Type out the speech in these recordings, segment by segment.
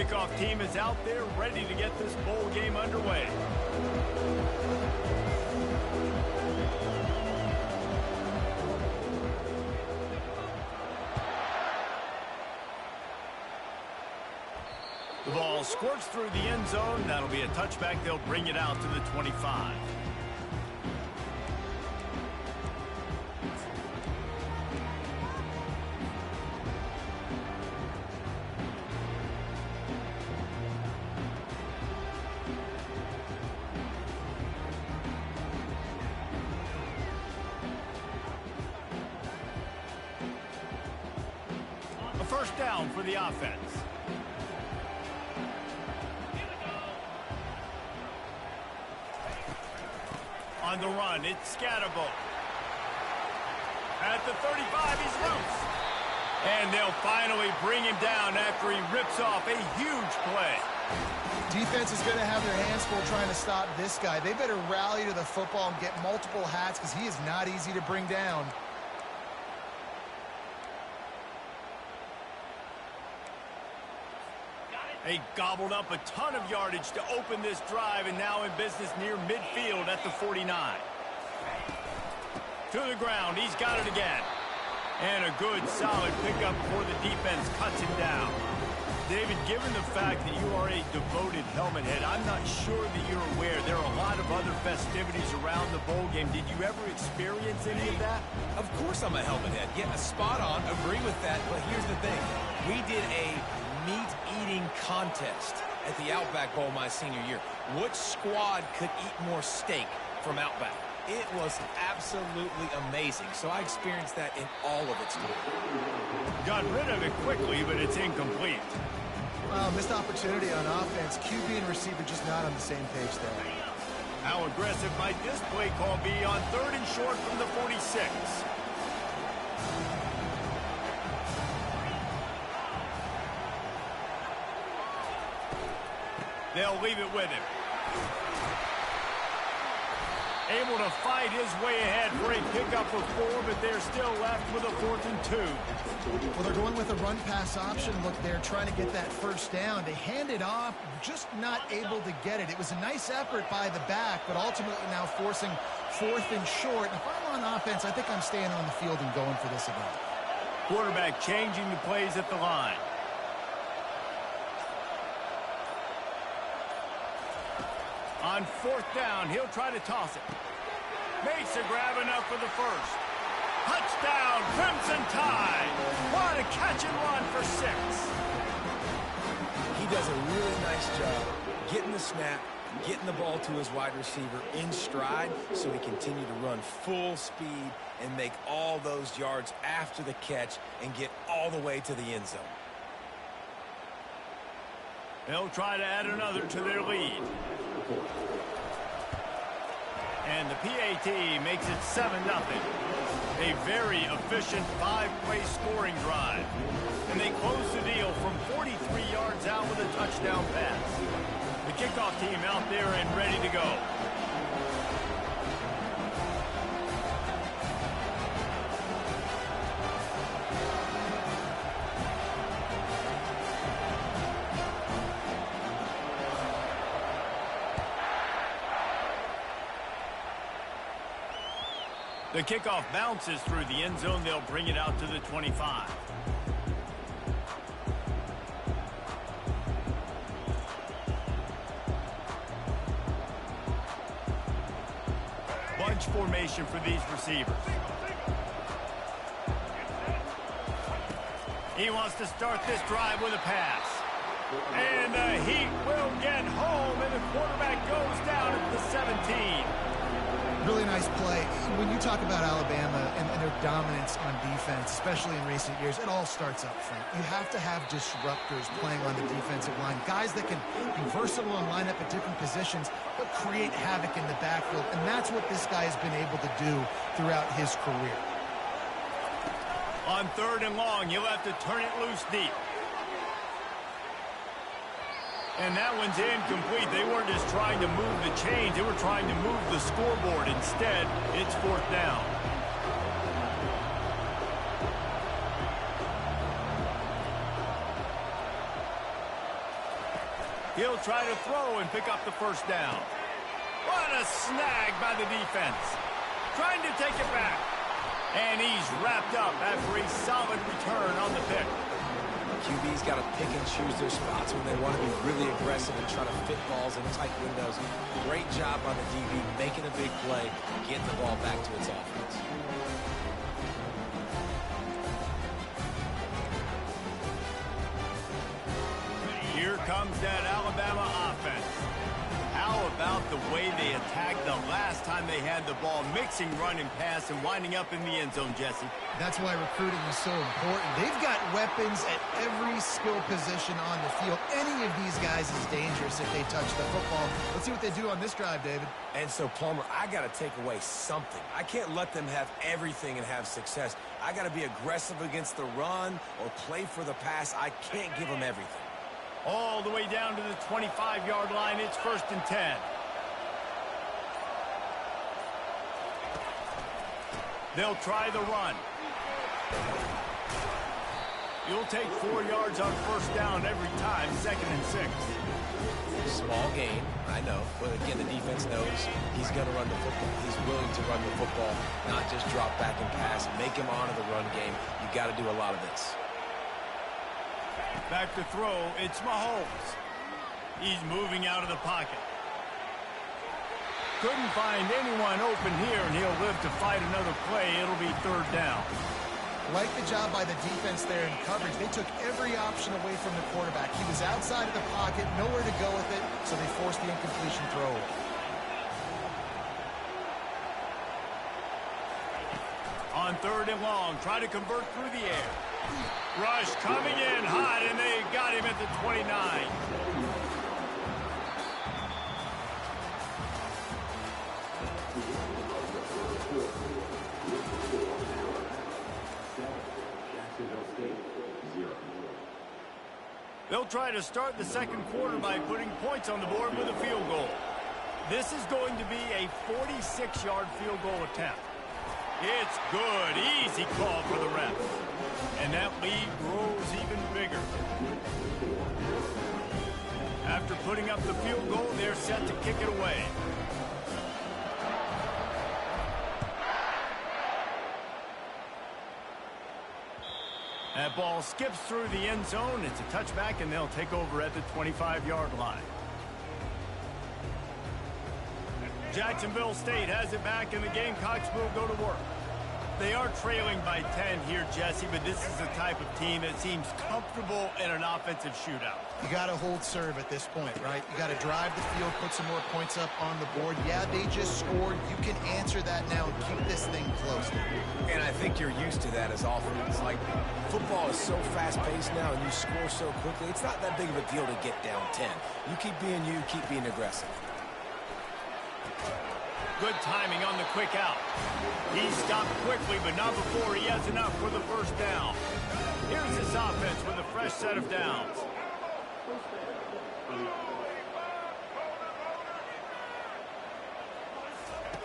kickoff team is out there ready to get this bowl game underway. The ball squirts through the end zone. That'll be a touchback. They'll bring it out to the 25. A first down for the offense. On the run, it's Cfbbb. At the 35, he's loose. And they'll finally bring him down after he rips off a huge play. Defense is going to have their hands full trying to stop this guy. They better rally to the football and get multiple hats because he is not easy to bring down. They gobbled up a ton of yardage to open this drive, and now in business near midfield at the 49. To the ground, he's got it again. And a good, solid pickup before the defense cuts him down. David, given the fact that you are a devoted helmet head, I'm not sure that you're aware there are a lot of other festivities around the bowl game. Did you ever experience any of that? Of course I'm a helmet head. Yeah, spot on. Agree with that. But here's the thing. We did a meat-eating contest at the Outback Bowl my senior year. Which squad could eat more steak from Outback? It was absolutely amazing. So I experienced that in all of its glory. Got rid of it quickly, but it's incomplete. Missed opportunity on offense. QB and receiver just not on the same page there. How aggressive might this play call be on 3rd and short from the 46? They'll leave it with him. Able to fight his way ahead for a pickup of 4, but they're still left with a 4th and 2. Well, they're going with a run-pass option. Look, they're trying to get that first down. They hand it off, just not able to get it. It was a nice effort by the back, but ultimately now forcing 4th and short. And if I'm on offense, I think I'm staying on the field and going for this again. Quarterback changing the plays at the line. On 4th down, he'll try to toss it. Makes a grab enough for the first. Touchdown, Crimson Tide. What a catch and run for 6. He does a really nice job getting the snap, getting the ball to his wide receiver in stride so he continue to run full speed and make all those yards after the catch and get all the way to the end zone. They'll try to add another to their lead. And the PAT makes it 7-0. A very efficient 5-play scoring drive. And they close the deal from 43 yards out with a touchdown pass. The kickoff team out there and ready to go. The kickoff bounces through the end zone. They'll bring it out to the 25. Bunch formation for these receivers. He wants to start this drive with a pass. And the Heat will get home, and the quarterback goes down at the 17. Really nice play. When you talk about Alabama and their dominance on defense, especially in recent years, it all starts up front. You have to have disruptors playing on the defensive line, guys that can be versatile and line up at different positions, but create havoc in the backfield, and that's what this guy has been able to do throughout his career. On 3rd and long, you'll have to turn it loose deep. And that one's incomplete. They weren't just trying to move the chains. They were trying to move the scoreboard. Instead, it's 4th down. He'll try to throw and pick up the first down. What a snag by the defense. Trying to take it back. And he's wrapped up after a solid return on the pick. QB's got to pick and choose their spots when they want to be really aggressive and try to fit balls in tight windows. Great job on the DB making a big play, getting the ball back to its offense. Here comes that Alabama offense. How about the way they attacked the last time they had the ball, mixing run and pass and winding up in the end zone, Jesse? That's why recruiting is so important. They've got weapons at every skill position on the field. Any of these guys is dangerous if they touch the football. Let's see what they do on this drive, David. And so, Palmer, I got to take away something. I can't let them have everything and have success. I got to be aggressive against the run or play for the pass. I can't give them everything. All the way down to the 25-yard line. It's 1st and 10. They'll try the run. You'll take 4 yards on first down every time, 2nd and 6. Small gain, I know. But again, the defense knows he's going to run the football. He's willing to run the football, not just drop back and pass. Make him honor the run game. You got to do a lot of this. Back to throw, it's Mahomes. He's moving out of the pocket. Couldn't find anyone open here, and he'll live to fight another play. It'll be 3rd down. Like the job by the defense there in coverage. They took every option away from the quarterback. He was outside of the pocket, nowhere to go with it, so they forced the incompletion throw. On 3rd and long, try to convert through the air. Rush coming in hot, and they got him at the 29. They'll try to start the second quarter by putting points on the board with a field goal. This is going to be a 46-yard field goal attempt. It's good. Easy call for the refs. And that lead grows even bigger. After putting up the field goal, they're set to kick it away. That ball skips through the end zone. It's a touchback, and they'll take over at the 25-yard line. Jacksonville State has it back, and the Gamecocks will go to work. They are trailing by 10 here, Jesse, but this is the type of team that seems comfortable in an offensive shootout. You got to hold serve at this point, right? You got to drive the field, put some more points up on the board. Yeah, they just scored. You can answer that now and keep this thing close. And I think you're used to that as offense. Like, football is so fast-paced now, and you score so quickly. It's not that big of a deal to get down 10. You keep being aggressive. Good timing on the quick out. He stopped quickly, but not before he has enough for the first down. Here's his offense with a fresh set of downs.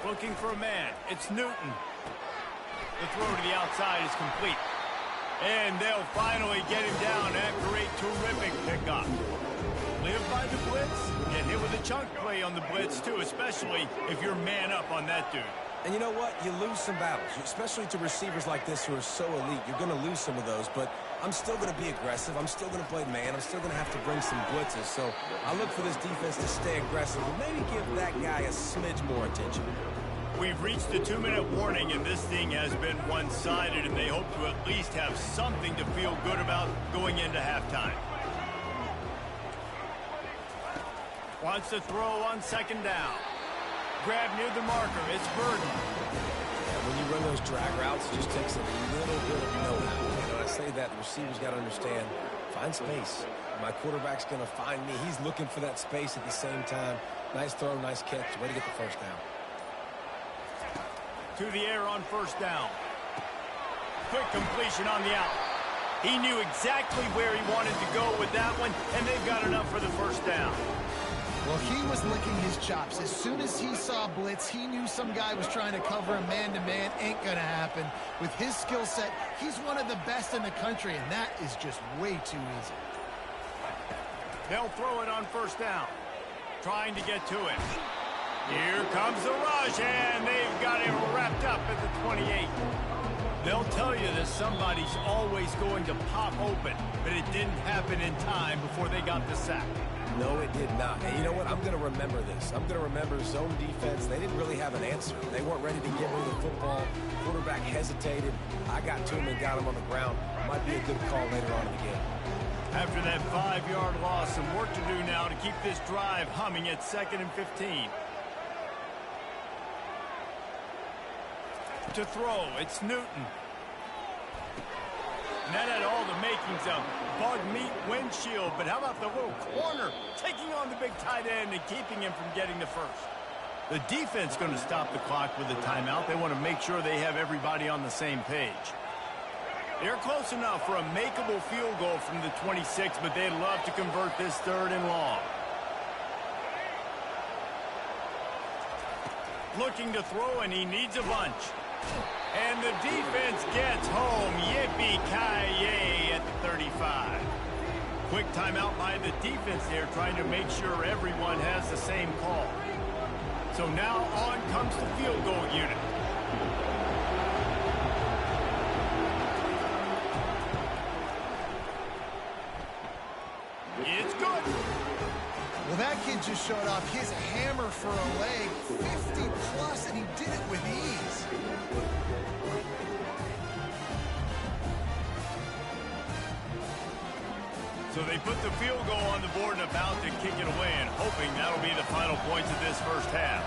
Looking for a man. It's Newton. The throw to the outside is complete. And they'll finally get him down after a terrific pickup. Live by the blitz, get hit with a chunk play on the blitz, too, especially if you're man up on that dude. And you know what? You lose some battles, especially to receivers like this who are so elite. You're going to lose some of those, but I'm still going to be aggressive. I'm still going to play man. I'm still going to have to bring some blitzes. So I look for this defense to stay aggressive and maybe give that guy a smidge more attention. We've reached the 2-minute warning, and this thing has been one-sided, and they hope to at least have something to feel good about going into halftime. Wants to throw on 2nd down. Grab near the marker. It's Burden. Yeah, when you run those drag routes, it just takes a little bit of know-how. You know, I say that the receiver's got to understand, find space. My quarterback's going to find me. He's looking for that space at the same time. Nice throw, nice catch. Way to get the first down. To the air on 1st down. Quick completion on the out. He knew exactly where he wanted to go with that one, and they've got enough for the first down. Well, he was licking his chops. As soon as he saw blitz, he knew some guy was trying to cover him man-to-man. Ain't going to happen. With his skill set, he's one of the best in the country, and that is just way too easy. They'll throw it on first down. Trying to get to it. Here comes the rush, and they've got it wrapped up at the 28. They'll tell you that somebody's always going to pop open, but it didn't happen in time before they got the sack. No, it did not. And you know what? I'm going to remember this. I'm going to remember zone defense. They didn't really have an answer. They weren't ready to get rid of the football. Quarterback hesitated. I got to him and got him on the ground. Might be a good call later on in the game. After that 5-yard loss, some work to do now to keep this drive humming at 2nd and 15. To throw, it's Newton. And that had all the makings of bug meat windshield, but how about the little corner taking on the big tight end and keeping him from getting the first? The defense going to stop the clock with a timeout. They want to make sure they have everybody on the same page. They're close enough for a makeable field goal from the 26, but they'd love to convert this 3rd and long. Looking to throw, and he needs a bunch. And the defense gets home. Yippee-ki-yay at the 35. Quick timeout by the defense there, trying to make sure everyone has the same call. So now on comes the field goal unit. It's good. Well, that kid just showed off his hammer for a leg, 50-plus, and he did it with ease. So they put the field goal on the board and about to kick it away, and hoping that'll be the final points of this first half.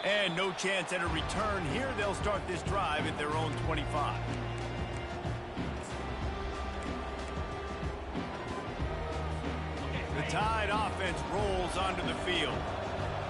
And no chance at a return here. They'll start this drive at their own 25. The Tide offense rolls onto the field.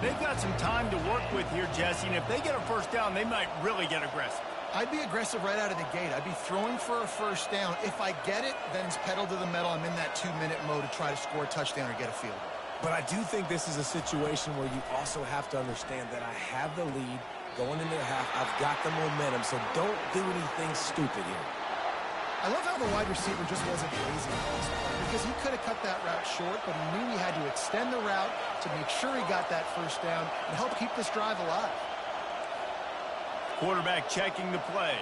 They've got some time to work with here, Jesse, and if they get a first down, they might really get aggressive. I'd be aggressive right out of the gate. I'd be throwing for a first down. If I get it, then it's pedal to the metal. I'm in that 2-minute mode to try to score a touchdown or get a field goal. But I do think this is a situation where you also have to understand that I have the lead going into the half. I've got the momentum, so don't do anything stupid here. I love how the wide receiver just wasn't lazy on this play, because he could have cut that route short, but he knew he had to extend the route to make sure he got that first down and help keep this drive alive. Quarterback checking the play.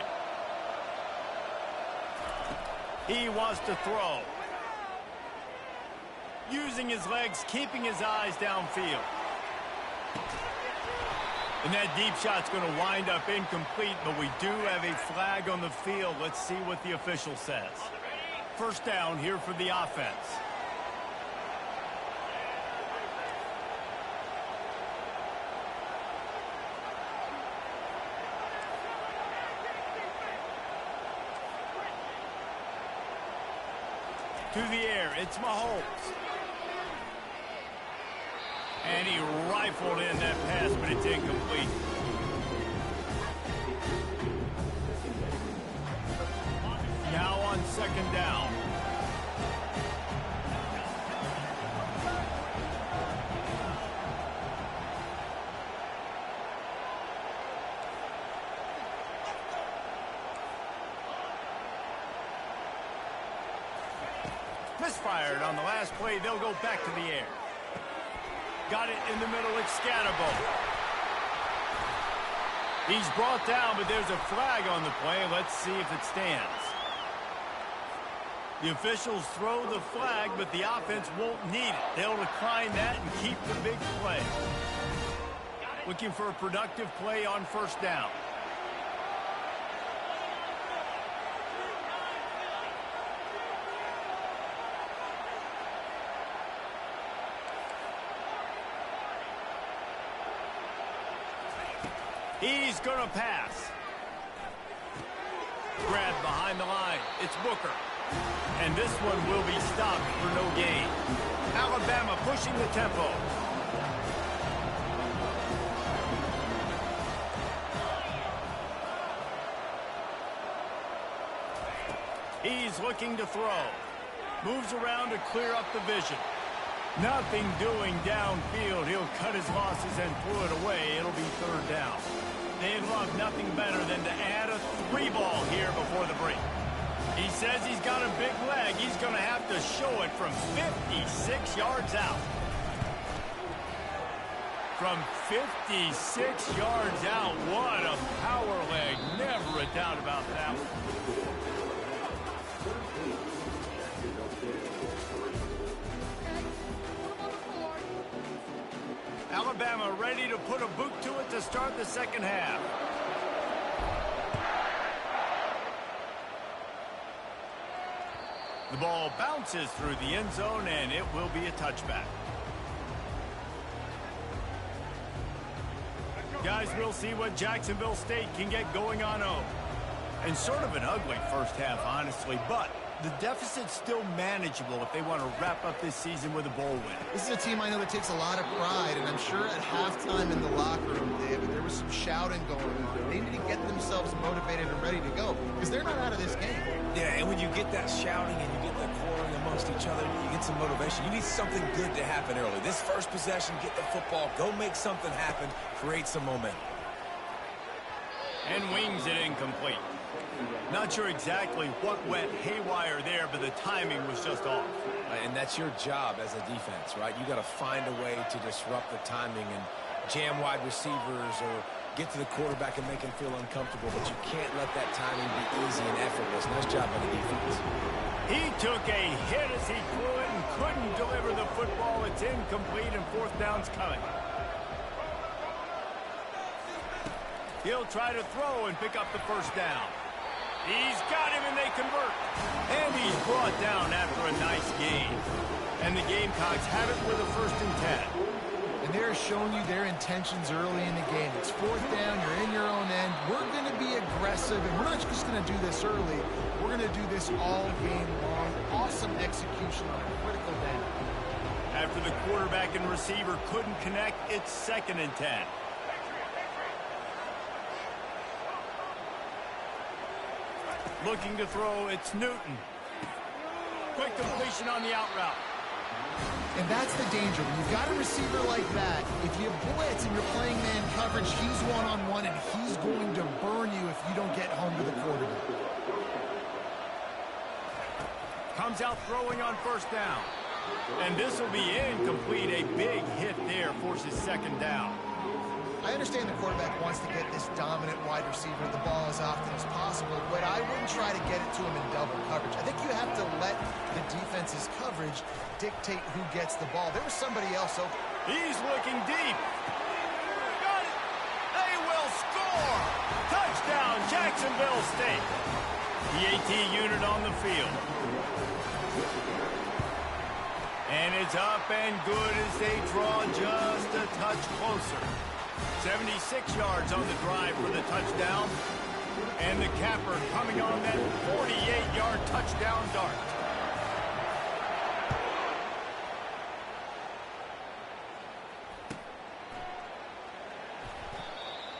He wants to throw. Using his legs, keeping his eyes downfield. And that deep shot's going to wind up incomplete, but we do have a flag on the field. Let's see what the official says. First down here for the offense. To the air, it's Mahomes. And he rifled in that pass, but it's incomplete. Now on 2nd down. Misfired on the last play. They'll go back to the air. Got it in the middle. It's Cfbbb. He's brought down, but there's a flag on the play. Let's see if it stands. The officials throw the flag, but the offense won't need it. They'll decline that and keep the big play. Looking for a productive play on first down. He's going to pass. Grabbed behind the line. It's Booker. And this one will be stopped for no gain. Alabama pushing the tempo. He's looking to throw. Moves around to clear up the vision. Nothing doing downfield. He'll cut his losses and throw it away. It'll be 3rd down. They'd love nothing better than to add a 3-ball here before the break. He says he's got a big leg. He's going to have to show it from 56 yards out. From 56 yards out, what a power leg. Never a doubt about that one. Alabama ready to put a boot to it to start the second half. The ball bounces through the end zone, and it will be a touchback. Guys, we'll see what Jacksonville State can get going on home. And sort of an ugly first half, honestly, but the deficit's still manageable if they want to wrap up this season with a bowl win. This is a team I know that takes a lot of pride, and I'm sure at halftime in the locker room, David, there was some shouting going on. They need to get themselves motivated and ready to go, because they're not out of this game. Yeah, and when you get that shouting and you get that quarreling amongst each other, you get some motivation. You need something good to happen early. This first possession, get the football, go make something happen, create some momentum. And wings it incomplete. Not sure exactly what went haywire there, but the timing was just off. And that's your job as a defense, right? You got to find a way to disrupt the timing and jam wide receivers or get to the quarterback and make him feel uncomfortable, but you can't let that timing be easy and effortless. Nice job by the defense. He took a hit as he threw it and couldn't deliver the football. It's incomplete and fourth down's coming. He'll try to throw and pick up the first down. He's got him, and they convert. And he's brought down after a nice gain. And the Gamecocks have it with a 1st and 10. And they're showing you their intentions early in the game. It's 4th down, you're in your own end. We're going to be aggressive, and we're not just going to do this early. We're going to do this all game long. Awesome execution on a critical down. After the quarterback and receiver couldn't connect, it's 2nd and 10. Looking to throw, it's Newton. Quick completion on the out route. And that's the danger. When you've got a receiver like that, if you blitz and you're playing man coverage, he's one-on-one, and he's going to burn you if you don't get home to the quarterback. Comes out throwing on 1st down. And this will be incomplete. A big hit there forces 2nd down. I understand the quarterback wants to get this dominant wide receiver the ball as often as possible, but I wouldn't try to get it to him in double coverage. I think you have to let the defense's coverage dictate who gets the ball. There was somebody else open. He's looking deep. Got it. They will score. Touchdown, Jacksonville State. The AT unit on the field. And it's up and good as they draw just a touch closer. 76 yards on the drive for the touchdown. And the capper coming on that 48-yard touchdown dart.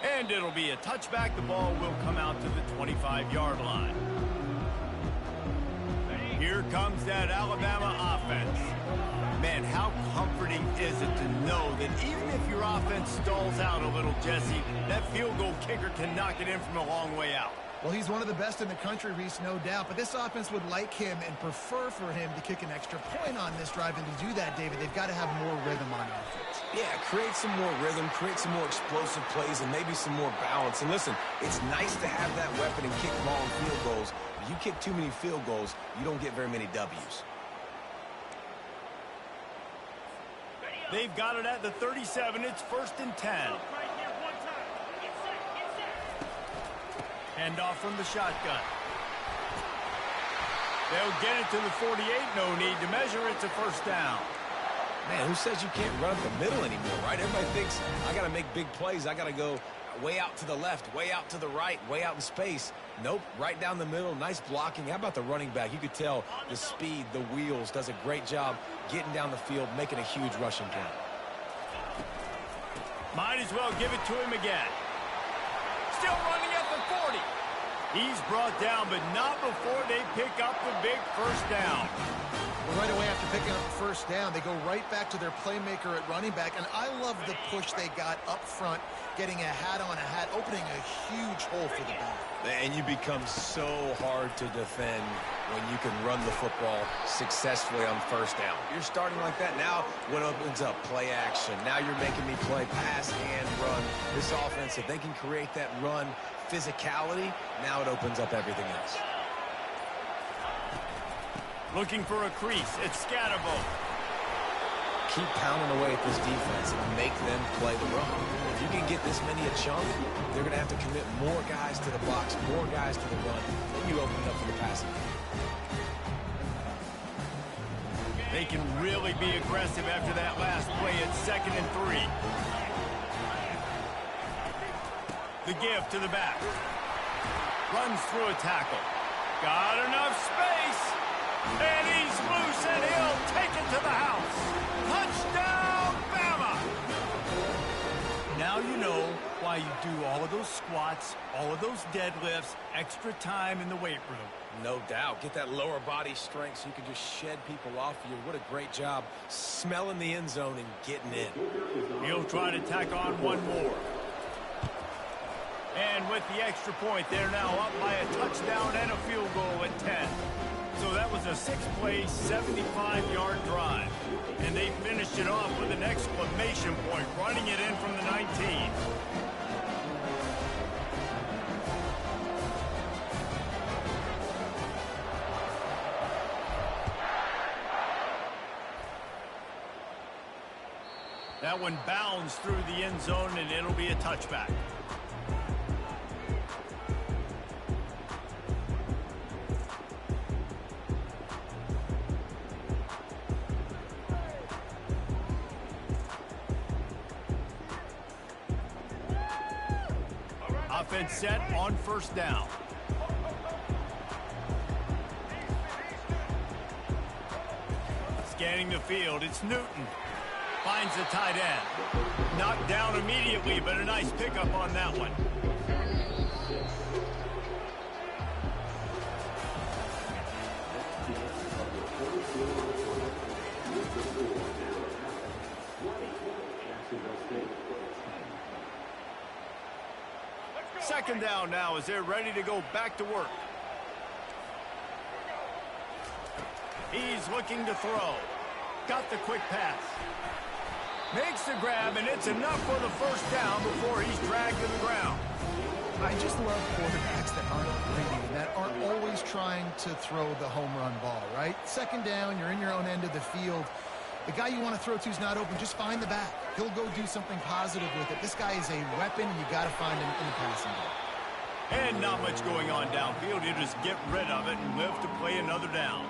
And it'll be a touchback. The ball will come out to the 25-yard line. Here comes that Alabama offense. Man, how comforting is it to know that even if your offense stalls out a little, Jesse, that field goal kicker can knock it in from a long way out. Well, he's one of the best in the country, Reese, no doubt. But this offense would like him and prefer for him to kick an extra point on this drive. And to do that, David, they've got to have more rhythm on offense. Yeah, create some more rhythm, create some more explosive plays, and maybe some more balance. And listen, it's nice to have that weapon and kick long field goals. If you kick too many field goals, you don't get very many W's. They've got it at the 37. It's 1st and 10. Hand off from the shotgun. They'll get it to the 48. No need to measure. It's a 1st down. Man, who says you can't run up the middle anymore, right? Everybody thinks, I got to make big plays. I got to go way out to the left, way out to the right, way out in space. Nope, right down the middle. Nice blocking. How about the running back? You could tell the speed, the wheels, does a great job getting down the field, making a huge rushing count. Might as well give it to him again. Still running at the 40. He's brought down, but not before they pick up the big 1st down. Well, right away after picking up the first down. They go right back to their playmaker at running back, and I love the push they got up front, getting a hat on a hat, opening a huge hole for the back. And you become so hard to defend when you can run the football successfully on first down. You're starting like that. Now what opens up? Play action. Now you're making me play pass and run. This offense, if they can create that run physicality, now it opens up everything else. Looking for a crease. It's Cfbbb. Keep pounding away at this defense and make them play the run. If you can get this many a chunk, they're going to have to commit more guys to the box, more guys to the run. Then you open it up for the passing game. They can really be aggressive after that last play. It's 2nd and 3. The give to the back. Runs through a tackle. Got enough space. And he's loose, and he'll take it to the house. Touchdown, Bama! Now you know why you do all of those squats, all of those deadlifts, extra time in the weight room. No doubt. Get that lower body strength so you can just shed people off of you. What a great job smelling the end zone and getting in. He'll try to tack on one more. And with the extra point, they're now up by a touchdown and a field goal at 10. So that was a 6-play, 75-yard drive. And they finished it off with an exclamation point, running it in from the 19. That one bounds through the end zone, and it'll be a touchback. Offense set on first down. Scanning the field, it's Newton. Finds the tight end. Knocked down immediately, but a nice pickup on that one. Second down now as they're ready to go back to work. He's looking to throw. Got the quick pass. Makes the grab, and it's enough for the first down before he's dragged to the ground. I just love quarterbacks that aren't greedy, that aren't always trying to throw the home run ball, right? Second down, you're in your own end of the field. The guy you want to throw to is not open. Just find the back. He'll go do something positive with it. This guy is a weapon, and you got to find him in the passing game. And not much going on downfield. You just get rid of it and live to play another down.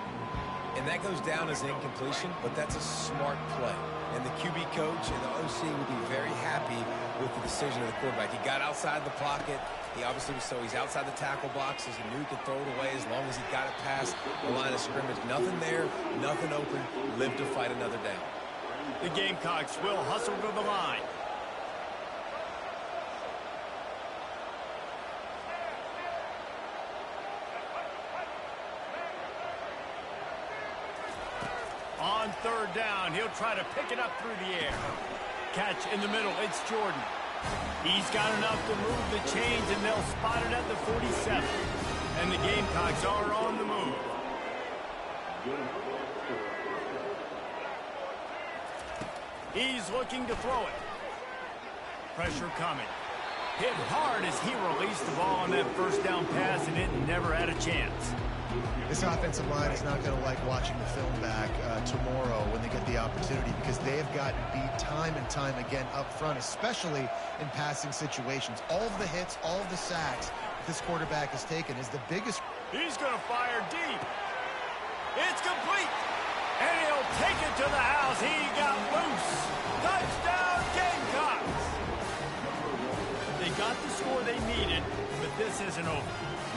And that goes down as incompletion, but that's a smart play. And the QB coach and the OC would be very happy with the decision of the quarterback. He got outside the pocket. He obviously was he's outside the tackle boxes. He knew he could throw it away as long as he got it past the line of scrimmage. Nothing there, nothing open. Live to fight another down. The Gamecocks will hustle to the line. On third down, he'll try to pick it up through the air. Catch in the middle, it's Jordan. He's got enough to move the chains, and they'll spot it at the 47. And the Gamecocks are on the move. He's looking to throw it. Pressure coming. Hit hard as he released the ball on that first down pass, and it never had a chance. This offensive line is not going to like watching the film back tomorrow when they get the opportunity, because they have gotten beat time and time again up front, especially in passing situations. All of the hits, all of the sacks this quarterback has taken is the biggest. He's going to fire deep. It's complete. And he'll take it to the house. He got loose. Touchdown, Gamecocks. They got the score they needed, but this isn't over.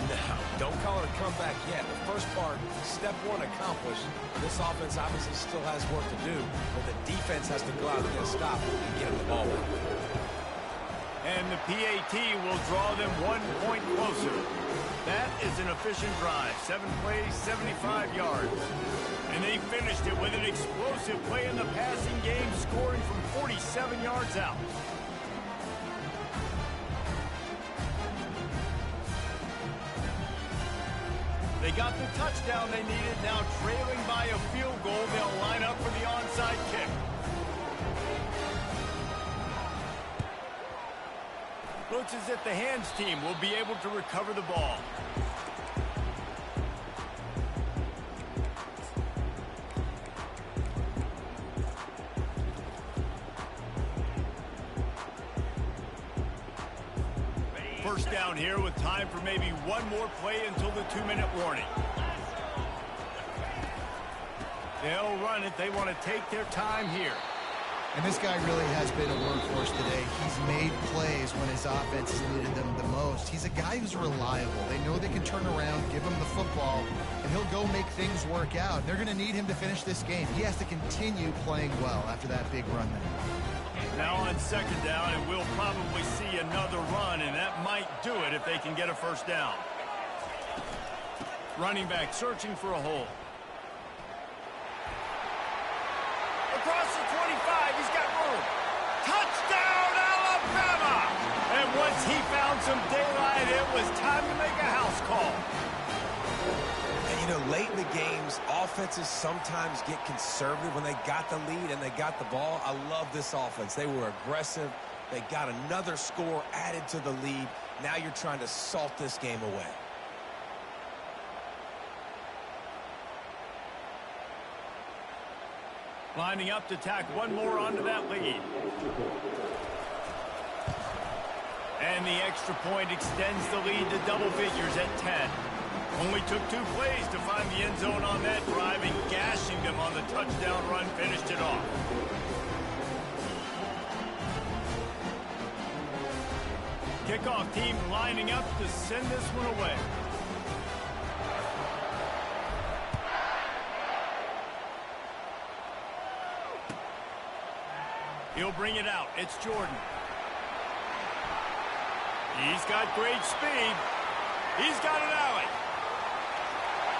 No, don't call it a comeback yet. The first part, step one accomplished. This offense obviously still has work to do, but the defense has to go out and get a stop and get him the ball back. And the PAT will draw them 1 point closer. That is an efficient drive. 7 plays, 75 yards. And they finished it with an explosive play in the passing game, scoring from 47 yards out. They got the touchdown they needed. Now trailing by a field goal, they'll line up for the onside kick. Looks as if the hands team will be able to recover the ball. First down here with time for maybe one more play until the 2-minute warning. They'll run it. They want to take their time here. And this guy really has been a workhorse today. He's made plays when his offense has needed them the most. He's a guy who's reliable. They know they can turn around, give him the football, and he'll go make things work out. They're going to need him to finish this game. He has to continue playing well after that big run there. Now on second down, and we'll probably see another run, and that might do it if they can get a first down. Running back searching for a hole. Across the 25, he's got room. Touchdown, Alabama! And once he found some daylight, it was time to make a house call. And, you know, late in the games, offenses sometimes get conservative when they got the lead and they got the ball. I love this offense. They were aggressive. They got another score added to the lead. Now you're trying to salt this game away. Lining up to tack one more onto that lead. And the extra point extends the lead to double figures at 10. Only took 2 plays to find the end zone on that drive, and gashing them on the touchdown run finished it off. Kickoff team lining up to send this one away. He'll bring it out. It's Jordan. He's got great speed. He's got an alley.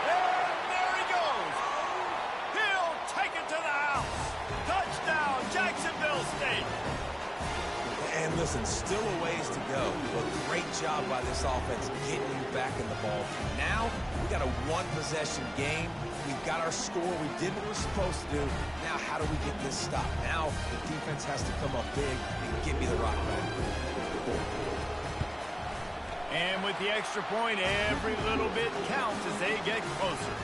And there he goes. He'll take it to the house. Touchdown, Jacksonville State. And listen, still a ways to go, but great job by this offense getting you back in the ball. Now, we got a one-possession game. We've got our score. We did what we're supposed to do. Now, how do we get this stopped? Now, the defense has to come up big and give me the rock back. And with the extra point, every little bit counts as they get closer.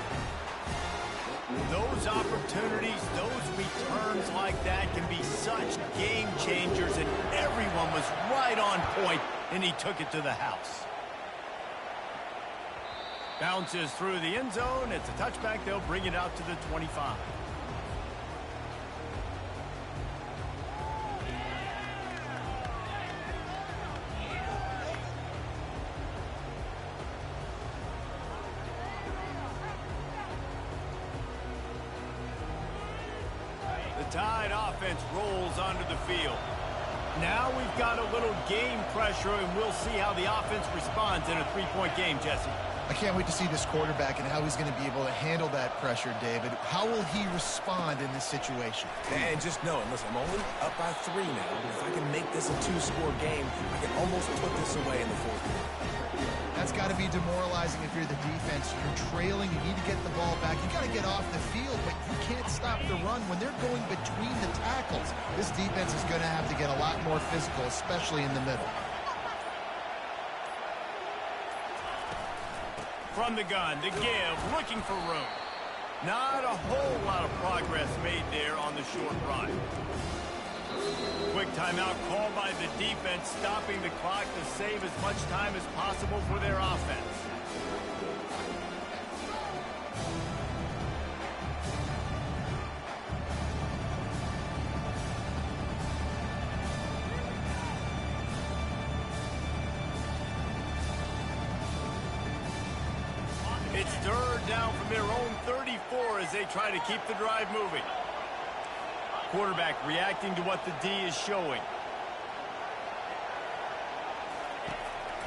Those opportunities, those returns like that can be such game changers, and everyone was right on point, and he took it to the house. Bounces through the end zone. It's a touchback. They'll bring it out to the 25. The Tide offense rolls onto the field. Now we've got a little game pressure, and we'll see how the offense responds in a 3-point game, Jesse. I can't wait to see this quarterback and how he's going to be able to handle that pressure, David. How will he respond in this situation? And just know, listen, I'm only up by 3 now. If I can make this a 2-score game, I can almost put this away in the 4th quarter. That's got to be demoralizing if you're the defense. You're trailing. You need to get the ball back. You got to get off the field, but you can't stop the run when they're going between the tackles. This defense is going to have to get a lot more physical, especially in the middle. From the gun, the give, looking for room. Not a whole lot of progress made there on the short run. Quick timeout called by the defense, stopping the clock to save as much time as possible for their offense. It's 3rd down from their own 34 as they try to keep the drive moving. Quarterback reacting to what the D is showing.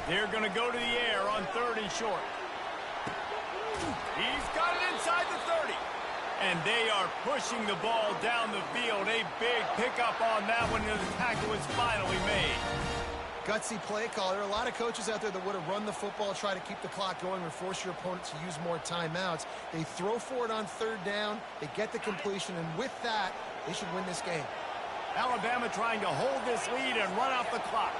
They're going to go to the air on 3rd and short. He's got it inside the 30. And they are pushing the ball down the field. A big pickup on that one, and the tackle was finally made. Gutsy play call. There are a lot of coaches out there that would have run the football, try to keep the clock going, or force your opponent to use more timeouts. They throw for it on 3rd down. They get the completion, and with that, they should win this game. Alabama trying to hold this lead and run out the clock.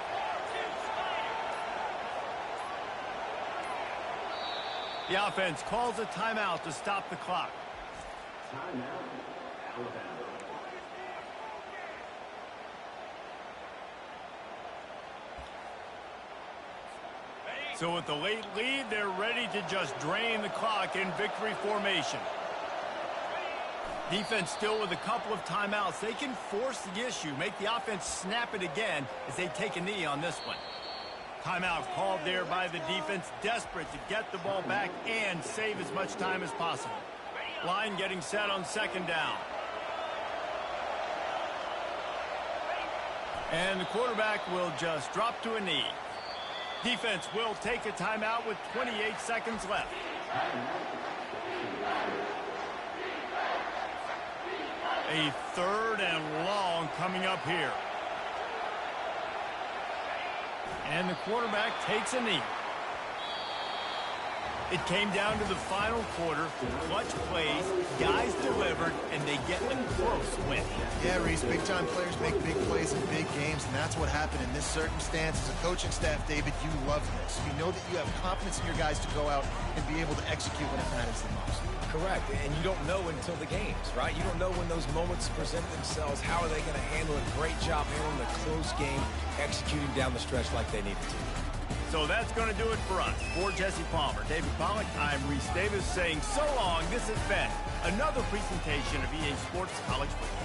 The offense calls a timeout to stop the clock. Timeout, Alabama. So with the late lead, they're ready to just drain the clock in victory formation. Defense still with a couple of timeouts. They can force the issue, make the offense snap it again as they take a knee on this one. Timeout called there by the defense, desperate to get the ball back and save as much time as possible. Line getting set on 2nd down. And the quarterback will just drop to a knee. Defense will take a timeout with 28 seconds left. A 3rd and long coming up here. And the quarterback takes a knee. It came down to the final quarter. Clutch plays, guys delivered, and they get a close win. Yeah, Reese, big-time players make big plays in big games, and that's what happened in this circumstance. As a coaching staff, David, you love this. You know that you have confidence in your guys to go out and be able to execute when it matters the most. Correct, and you don't know until the games, right? You don't know when those moments present themselves. How are they going to handle it? Great job handling a close game, executing down the stretch like they needed to. So that's going to do it for us. For Jesse Palmer, David Pollack, I'm Reese Davis saying so long. This has been another presentation of EA Sports College Football.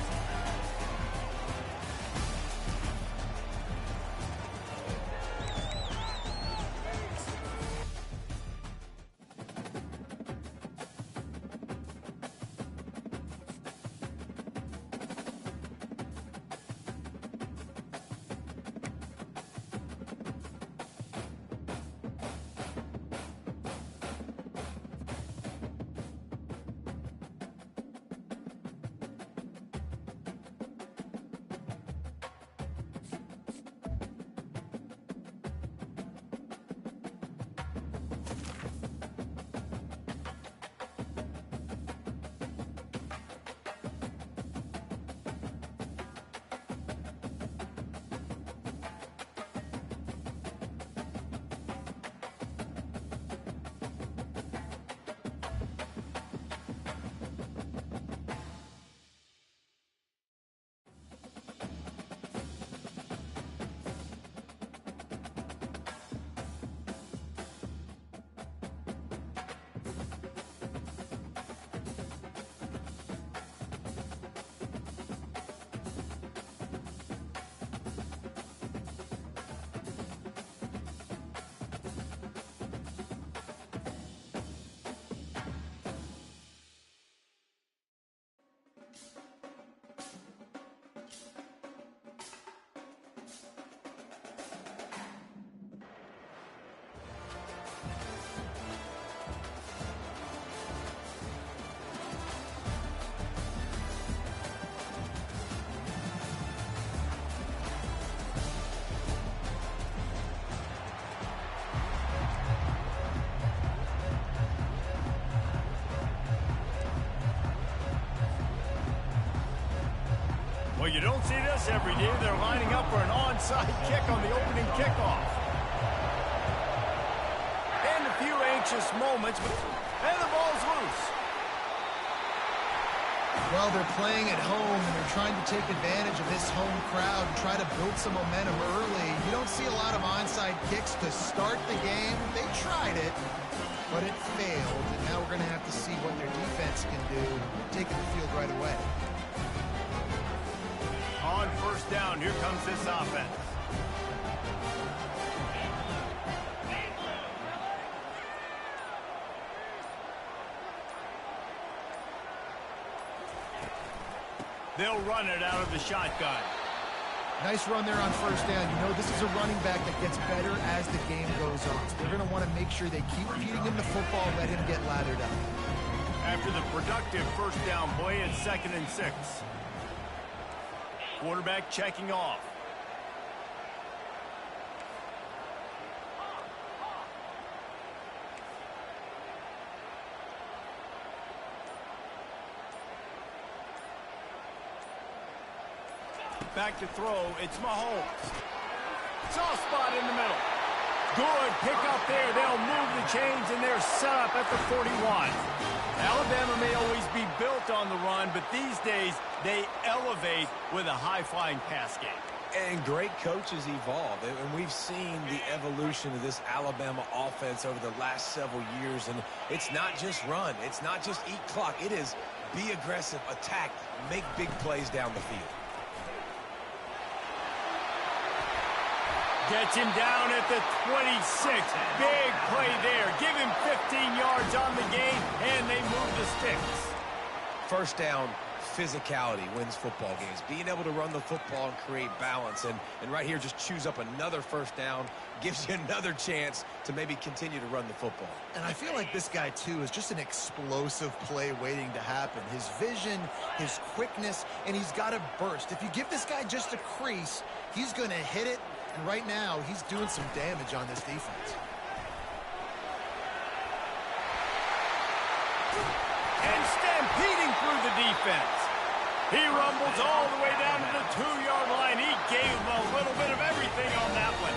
Well, you don't see this every day. They're lining up for an onside kick on the opening kickoff. And a few anxious moments, and the ball's loose. Well, they're playing at home, and they're trying to take advantage of this home crowd and try to build some momentum early. You don't see a lot of onside kicks to start the game. They tried it, but it failed. And now we're going to have to see what their defense can do, taking the field right away. On 1st down, here comes this offense. They'll run it out of the shotgun. Nice run there on first down. You know this is a running back that gets better as the game goes on. So they're going to want to make sure they keep feeding him the football, let him get lathered up. After the productive first down play, it's 2nd and 6. Quarterback checking off. Back to throw, it's Mahomes. Soft spot in the middle. Good pick up there. They'll move the chains, and they're set up at the 41. Alabama may always be built on the run, but these days they elevate with a high-flying pass game. And great coaches evolve, and we've seen the evolution of this Alabama offense over the last several years, and it's not just run. It's not just eat clock. It is be aggressive, attack, make big plays down the field. Gets him down at the 26. Big play there. Give him 15 yards on the game, and they move the sticks. First down, physicality wins football games. Being able to run the football and create balance. And right here, just choose up another first down. Gives you another chance to maybe continue to run the football. And I feel like this guy, too, is just an explosive play waiting to happen. His vision, his quickness, and he's got a burst. If you give this guy just a crease, he's going to hit it. And right now, he's doing some damage on this defense. And stampeding through the defense. He rumbles all the way down to the 2-yard line. He gave him a little bit of everything on that one.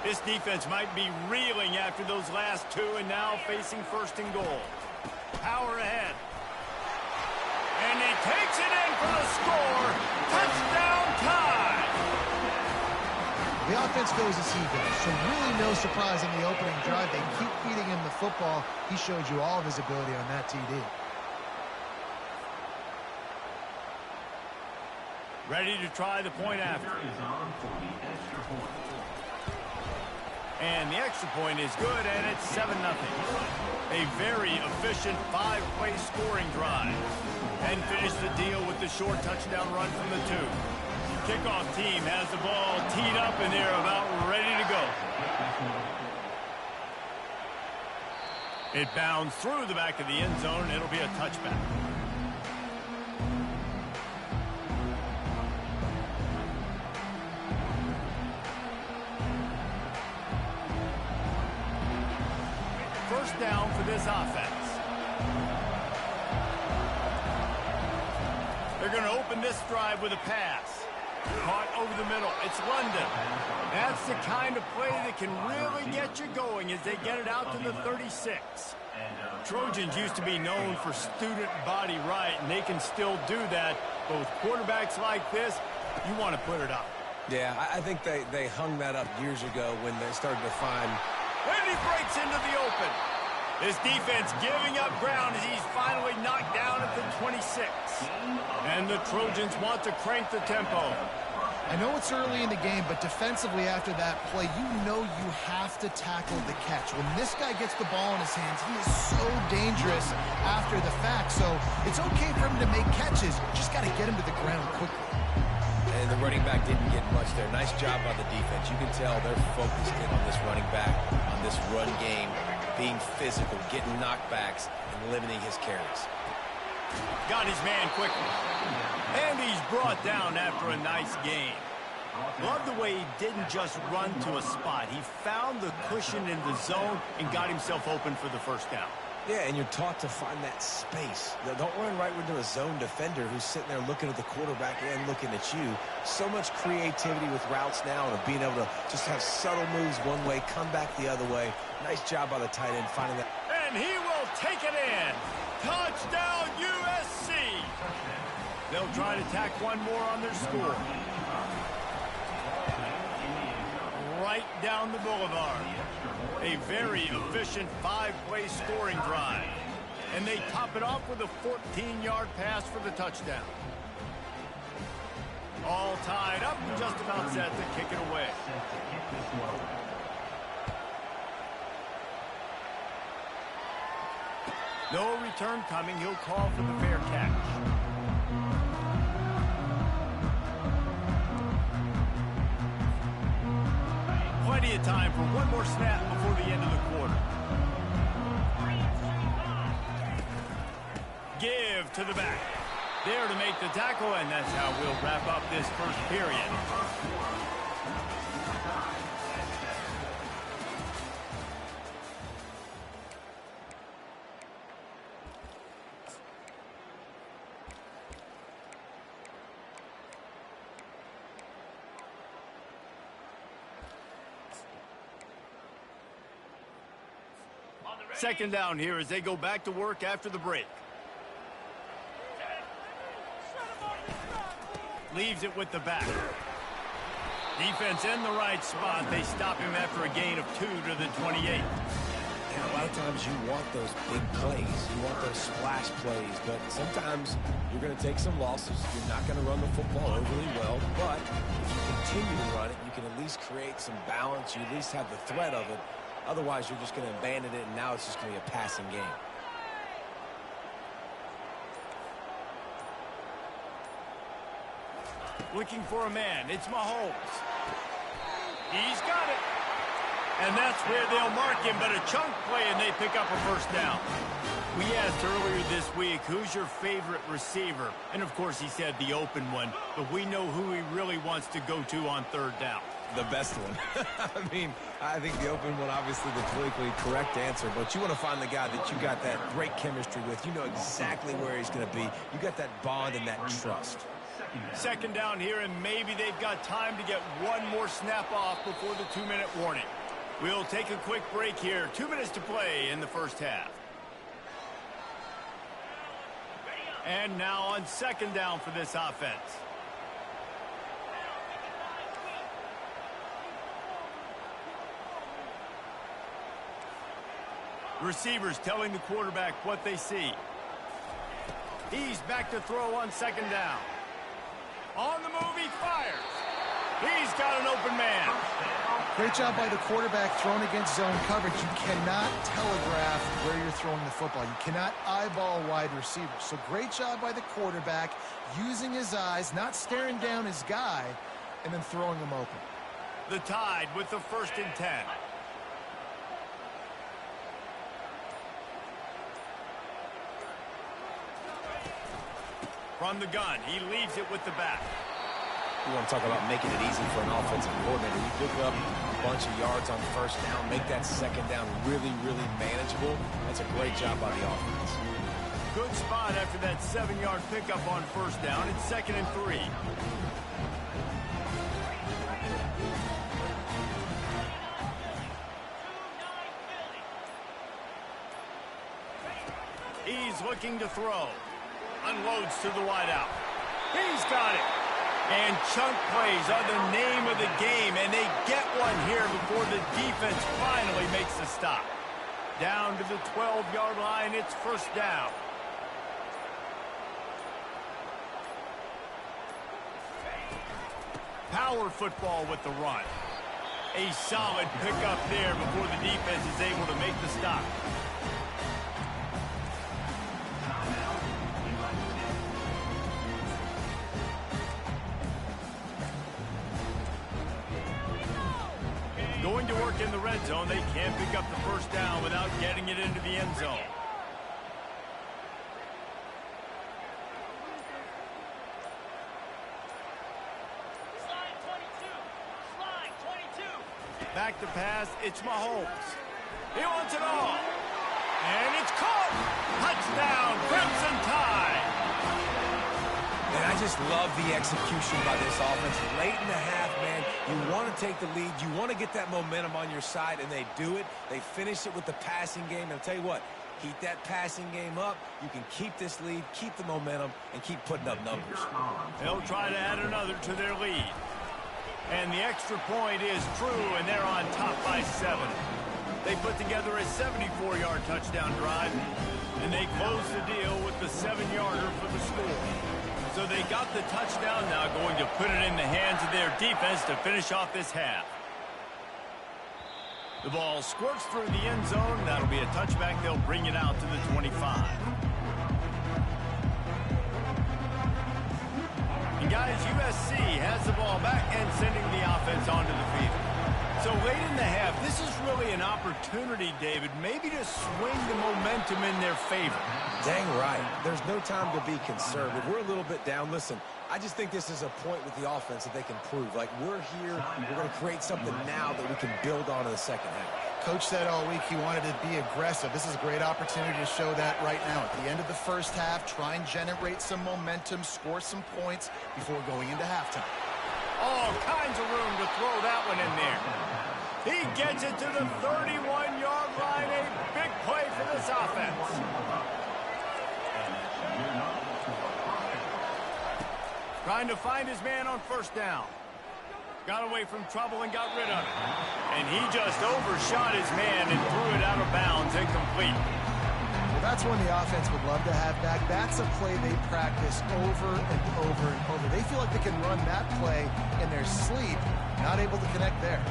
This defense might be reeling after those last two and now facing 1st and goal. Power ahead. And he takes it in for the score. Touchdown time. The offense goes as he goes, so really no surprise in the opening drive. They keep feeding him the football. He showed you all of his ability on that TD. Ready to try the point after. And the extra point is good, and it's 7-0. A very efficient 5-play scoring drive. And finish the deal with the short touchdown run from the 2. Kickoff team has the ball teed up, and they're about ready to go. It bounds through the back of the end zone, and it'll be a touchback. First down for this offense. They're going to open this drive with a pass. Caught over the middle. It's London. That's the kind of play that can really get you going as they get it out to the 36. Trojans used to be known for student body right, and they can still do that. But with quarterbacks like this, you want to put it up. Yeah, I think they hung that up years ago when they started to find. And he breaks into the open. This defense giving up ground as he's finally knocked down at the 26. And the Trojans want to crank the tempo. I know it's early in the game, but defensively after that play, you know you have to tackle the catch. When this guy gets the ball in his hands, he is so dangerous after the fact. So it's okay for him to make catches. Just got to get him to the ground quickly. And the running back didn't get much there. Nice job by the defense. You can tell they're focused in on this running back, on this run game, being physical, getting knockbacks, and limiting his carries. Got his man quickly. And he's brought down after a nice game. Love the way he didn't just run to a spot. He found the cushion in the zone and got himself open for the first down. Yeah, and you're taught to find that space. Don't run right into a zone defender who's sitting there looking at the quarterback and looking at you. So much creativity with routes now and being able to just have subtle moves one way, come back the other way. Nice job by the tight end finding that. And he will take it in. Touchdown, USC. They'll try to tack one more on their score. Right down the boulevard. A very efficient 5-play scoring drive. And they top it off with a 14-yard pass for the touchdown. All tied up and just about set to kick it away. No return coming. He'll call for the fair catch. of time for one more snap before the end of the quarter. Give to the back. There to make the tackle, and that's how we'll wrap up this first period. Second down here as they go back to work after the break. Leaves it with the back. Defense in the right spot. They stop him after a gain of 2 to the 28. And a lot of times you want those big plays. You want those splash plays. But sometimes you're going to take some losses. You're not going to run the football overly well. But if you continue to run it, you can at least create some balance. You at least have the threat of it. Otherwise, you're just going to abandon it, and now it's just going to be a passing game. Looking for a man. It's Mahomes. He's got it. And that's where they'll mark him, but a chunk play, and they pick up a first down. We asked earlier this week, who's your favorite receiver? And, of course, he said the open one, but we know who he really wants to go to on third down. The best one. I mean, I think the open one, obviously the politically correct answer, but you want to find the guy that you got that great chemistry with. You know exactly where he's going to be. You got that bond and that trust. Second down here, and maybe they've got time to get one more snap off before the 2-minute warning. We'll take a quick break here. 2 minutes to play in the first half. And now on second down for this offense. Receivers telling the quarterback what they see. He's back to throw on second down. On the move, he fires. He's got an open man. Great job by the quarterback throwing against zone coverage. You cannot telegraph where you're throwing the football. You cannot eyeball wide receivers. So great job by the quarterback using his eyes, not staring down his guy, and then throwing him open. The Tide with the 1st and 10. From the gun, he leaves it with the back. You want to talk about making it easy for an offensive coordinator. You pick up a bunch of yards on first down, make that second down really, really manageable. That's a great job by the offense. Good spot after that 7-yard pickup on first down. It's 2nd and 3. He's looking to throw. Unloads to the wideout. He's got it. And chunk plays are the name of the game, and they get one here before the defense finally makes the stop. Down to the 12-yard line, it's first down. Power football with the run. A solid pickup there before the defense is able to make the stop. Going to work in the red zone. They can't pick up the first down without getting it into the end zone. Slide 22. Back to pass. It's Mahomes. He wants it all. And it's caught. Touchdown, Crimson Tide. And I just love the execution by this offense. Late in the half, man, you want to take the lead. You want to get that momentum on your side, and they do it. They finish it with the passing game. And I'll tell you what, keep that passing game up. You can keep this lead, keep the momentum, and keep putting up numbers. They'll try to add another to their lead. And the extra point is true, and they're on top by 7. They put together a 74-yard touchdown drive, and they close the deal with the 7-yarder for the score. So they got the touchdown, now going to put it in the hands of their defense to finish off this half. The ball squirts through the end zone. That'll be a touchback. They'll bring it out to the 25. And guys, USC has the ball back and sending the offense onto the field. So late in the half, this is really an opportunity, David, maybe to swing the momentum in their favor. Dang right. There's no time to be concerned. If we're a little bit down, listen, I just think this is a point with the offense that they can prove. Like, we're here, we're going to create something now that we can build on in the second half. Coach said all week he wanted to be aggressive. This is a great opportunity to show that right now. At the end of the first half, try and generate some momentum, score some points before going into halftime. All kinds of room to throw that one in there. He gets it to the 31-yard line. A big play for this offense. Trying to find his man on first down. Got away from trouble and got rid of it. And he just overshot his man and threw it out of bounds, incomplete. Well, that's one the offense would love to have back. That's a play they practice over and over and over. They feel like they can run that play in their sleep, not able to connect there.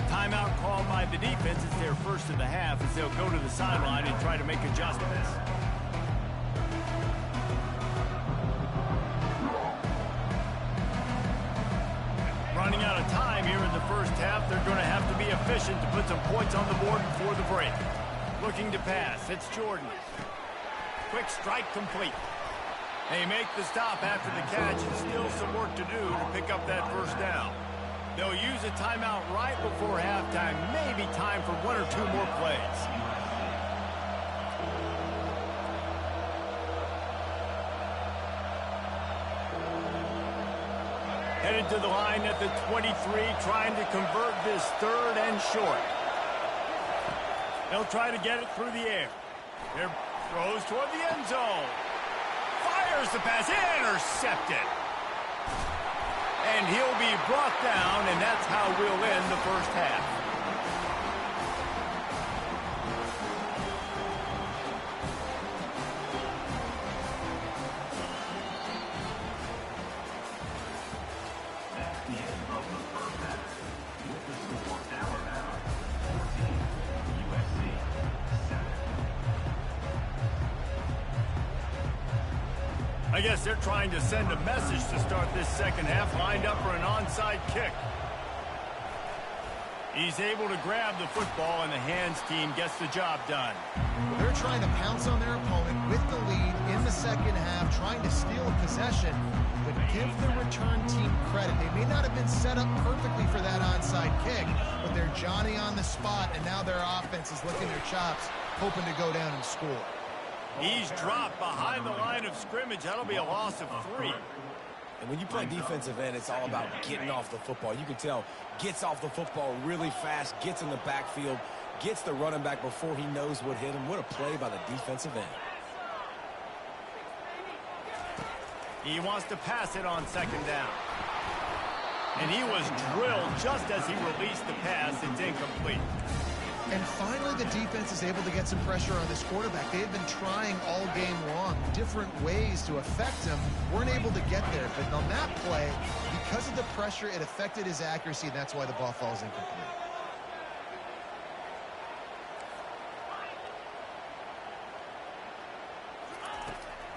Timeout called by the defense. It's their first of the half as they'll go to the sideline and try to make adjustments. Running out of time here in the first half. They're going to have to be efficient to put some points on the board before the break. Looking to pass. It's Jordan. Quick strike complete. They make the stop after the catch and still some work to do to pick up that first down. They'll use a timeout right before halftime. Maybe time for one or two more plays. Headed to the line at the 23, trying to convert this third and short. They'll try to get it through the air. There throws toward the end zone. Fires the pass, intercepted. And he'll be brought down, and that's how we'll end the first half. I guess they're trying to send a message to start this second half, lined up for an onside kick. He's able to grab the football, and the hands team gets the job done. They're trying to pounce on their opponent with the lead in the second half, trying to steal a possession, but give the return team credit. They may not have been set up perfectly for that onside kick, but they're Johnny on the spot, and now their offense is licking their chops, hoping to go down and score. He's dropped behind the line of scrimmage. That'll be a loss of 3. And when you play defensive end, it's all about getting off the football. You can tell, gets off the football really fast, gets in the backfield, gets the running back before he knows what hit him. What a play by the defensive end. He wants to pass it on second down. And he was drilled just as he released the pass. It's incomplete. And finally, the defense is able to get some pressure on this quarterback. They have been trying all game long, different ways to affect him. Weren't able to get there. But on that play, because of the pressure, it affected his accuracy, and that's why the ball falls incomplete.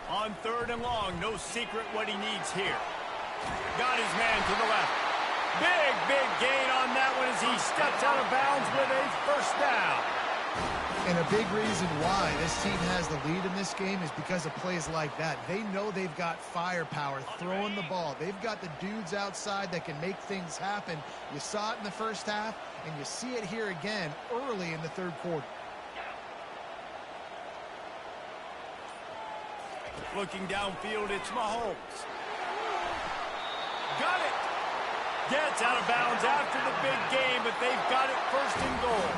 On third and long, no secret what he needs here. Got his man to the left. Big gain on that one as he steps out of bounds with a first down. And a big reason why this team has the lead in this game is because of plays like that. They know they've got firepower throwing the ball. They've got the dudes outside that can make things happen. You saw it in the first half, and you see it here again early in the third quarter. Looking downfield, it's Mahomes. Got it. Gets out of bounds after the big game, but they've got it first and goal.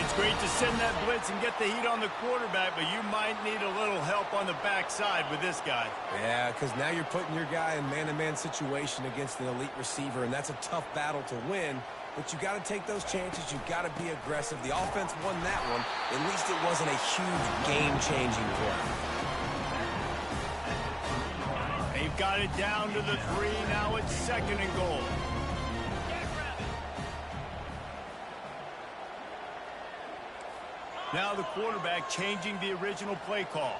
It's great to send that blitz and get the heat on the quarterback, but you might need a little help on the backside with this guy. Yeah, because now you're putting your guy in man-to-man situation against an elite receiver, and that's a tough battle to win. But you got to take those chances. You've got to be aggressive. The offense won that one. At least it wasn't a huge game-changing play. They've got it down to the 3. Now it's second and goal. Now the quarterback changing the original play call.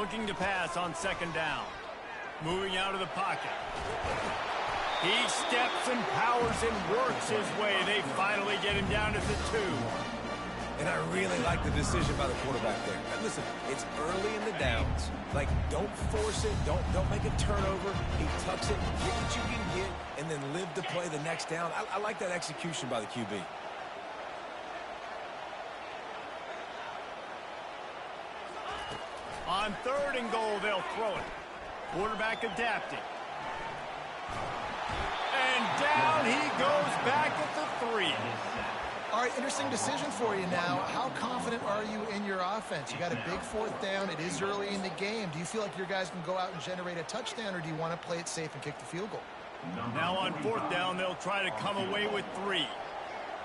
Looking to pass on second down. Moving out of the pocket. He steps and powers and works his way. They finally get him down to the 2. And I really like the decision by the quarterback there. And listen, it's early in the downs. Like, don't force it. Don't make a turnover. He tucks it, get what you can get, and then live to play the next down. I like that execution by the QB. On 3rd and goal, they'll throw it. Quarterback adapting. And down he goes back at the 3. All right, interesting decision for you now. How confident are you in your offense? You got a big 4th down. It is early in the game. Do you feel like your guys can go out and generate a touchdown, or do you want to play it safe and kick the field goal? Now on 4th down, they'll try to come away with 3.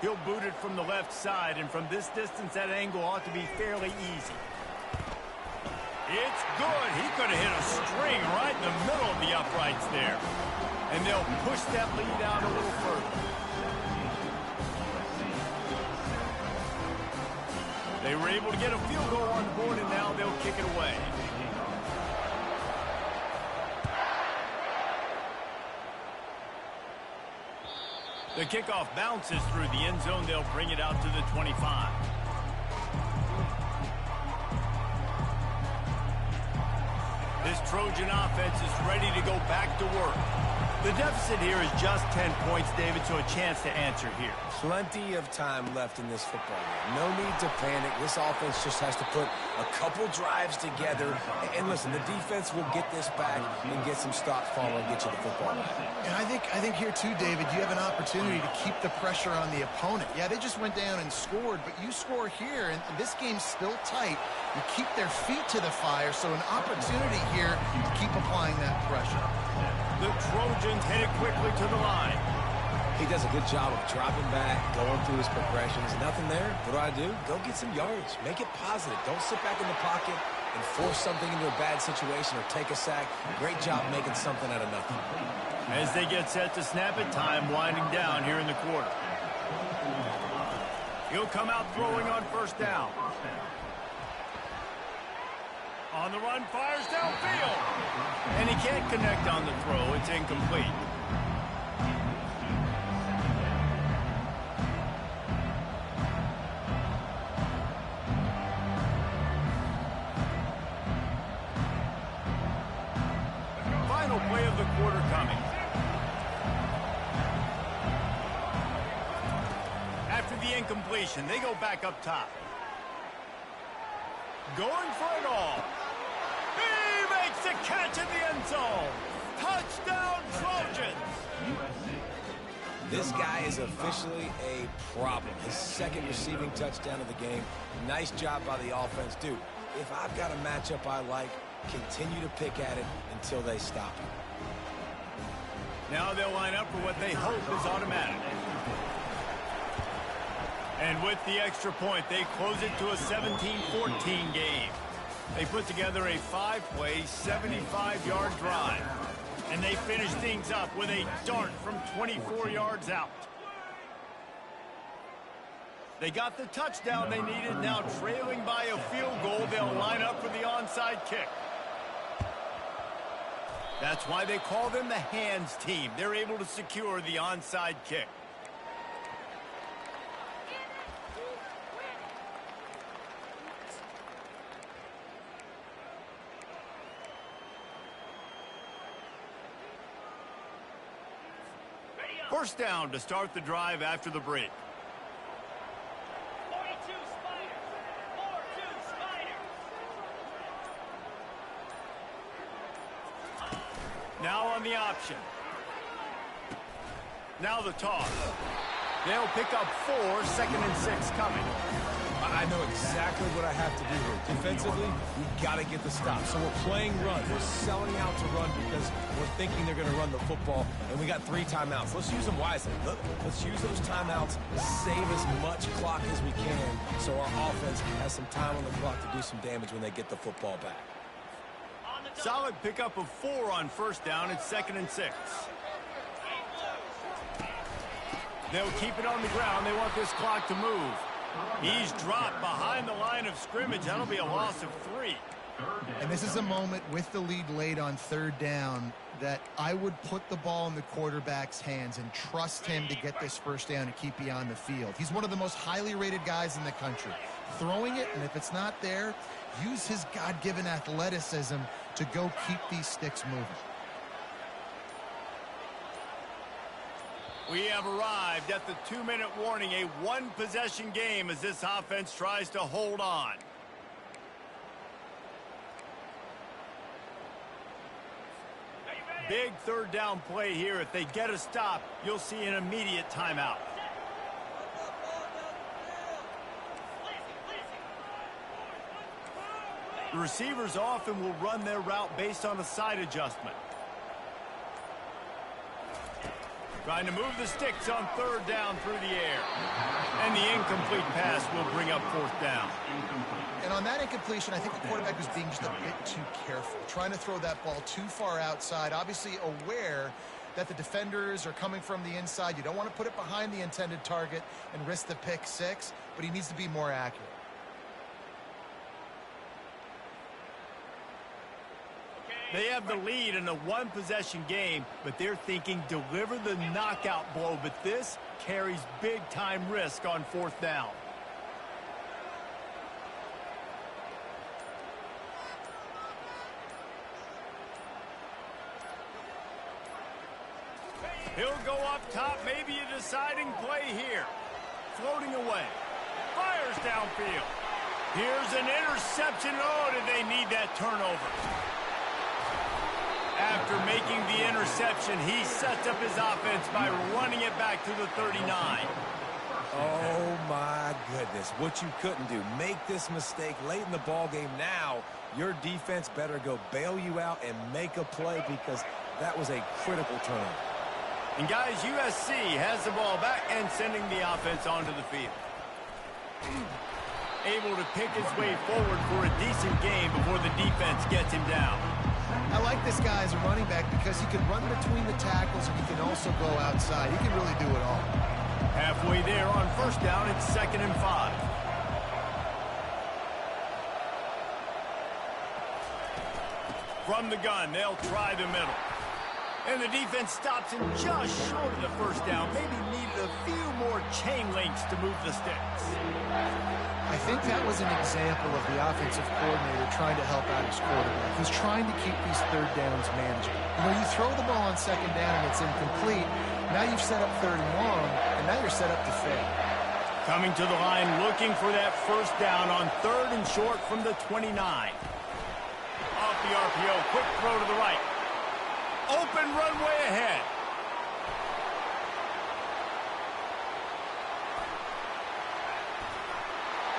He'll boot it from the left side, and from this distance, that angle ought to be fairly easy. It's good. He could have hit a string right in the middle of the uprights there. And they'll push that lead out a little further. They were able to get a field goal on the board, and now they'll kick it away. The kickoff bounces through the end zone. They'll bring it out to the 25. This Trojan offense is ready to go back to work. The deficit here is just 10 points, David, so a chance to answer here. Plenty of time left in this football game. No need to panic. This offense just has to put a couple drives together. And listen, the defense will get this back and get some stops following and get you the football back. And I think here too, David, you have an opportunity to keep the pressure on the opponent. Yeah, they just went down and scored, but you score here, and this game's still tight. You keep their feet to the fire, so an opportunity here to keep applying that pressure. The Trojans hit it quickly to the line. He does a good job of dropping back, going through his progressions. Nothing there. What do? Go get some yards. Make it positive. Don't sit back in the pocket and force something into a bad situation or take a sack. Great job making something out of nothing. As they get set to snap it, time winding down here in the quarter. He'll come out throwing on 1st down. On the run, fires downfield. And he can't connect on the throw. It's incomplete. Final play of the quarter coming. After the incompletion, they go back up top. Going for it all. He makes the catch in the end zone. Touchdown, Trojans. This guy is officially a problem. His 2nd receiving touchdown of the game. Nice job by the offense. Dude, if I've got a matchup I like, continue to pick at it until they stop him. Now they'll line up for what they hope is automatic. And with the extra point, they close it to a 17-14 game. They put together a 5-play, 75-yard drive. And they finish things up with a dart from 24 yards out. They got the touchdown they needed. Now trailing by a field goal, they'll line up for the onside kick. That's why they call them the hands team. They're able to secure the onside kick. First down to start the drive after the break. 42 Spiders. 4-2 Spiders. Now on the option. Now the toss. They'll pick up 4, 2nd and 6 coming. I know exactly what I have to do here. Defensively, we've got to get the stop. So we're playing run. We're selling out to run because we're thinking they're going to run the football, and we got 3 timeouts. Let's use them wisely. Let's use those timeouts, save as much clock as we can so our offense has some time on the clock to do some damage when they get the football back. Solid pickup of 4 on first down. It's 2nd and 6. They'll keep it on the ground. They want this clock to move. He's dropped behind the line of scrimmage. That'll be a loss of 3. And this is a moment with the lead late on third down that I would put the ball in the quarterback's hands and trust him to get this first down and keep you on the field. He's one of the most highly rated guys in the country. Throwing it, and if it's not there, use his God-given athleticism to go keep these sticks moving. We have arrived at the 2-minute warning, a one-possession game as this offense tries to hold on. Big third down play here. If they get a stop, you'll see an immediate timeout. The receivers often will run their route based on a side adjustment. Trying to move the sticks on third down through the air. And the incomplete pass will bring up fourth down. And on that incompletion, I think the quarterback was being just a bit too careful, trying to throw that ball too far outside, obviously aware that the defenders are coming from the inside. You don't want to put it behind the intended target and risk the pick six, but he needs to be more accurate. They have the lead in a one-possession game, but they're thinking deliver the knockout blow, but this carries big-time risk on fourth down. He'll go up top, maybe a deciding play here. Floating away. Fires downfield. Here's an interception. Oh, did they need that turnover? After making the interception, he sets up his offense by running it back to the 39. Oh, my goodness. What you couldn't do. Make this mistake late in the ballgame. Now, your defense better go bail you out and make a play because that was a critical turnover. And, guys, USC has the ball back and sending the offense onto the field. Able to pick his way forward for a decent game before the defense gets him down. I like this guy as a running back because he can run between the tackles and he can also go outside. He can really do it all. Halfway there on first down, it's 2nd and 5. From the gun, they'll try the middle. And the defense stops him just short of the first down. Maybe needed a few more chain links to move the sticks. I think that was an example of the offensive coordinator trying to help out his quarterback. He's trying to keep these third downs manageable. You know, you throw the ball on second down and it's incomplete. Now you've set up third and long, and now you're set up to fail. Coming to the line, looking for that first down on 3rd and short from the 29. Off the RPO, quick throw to the right. Open runway ahead.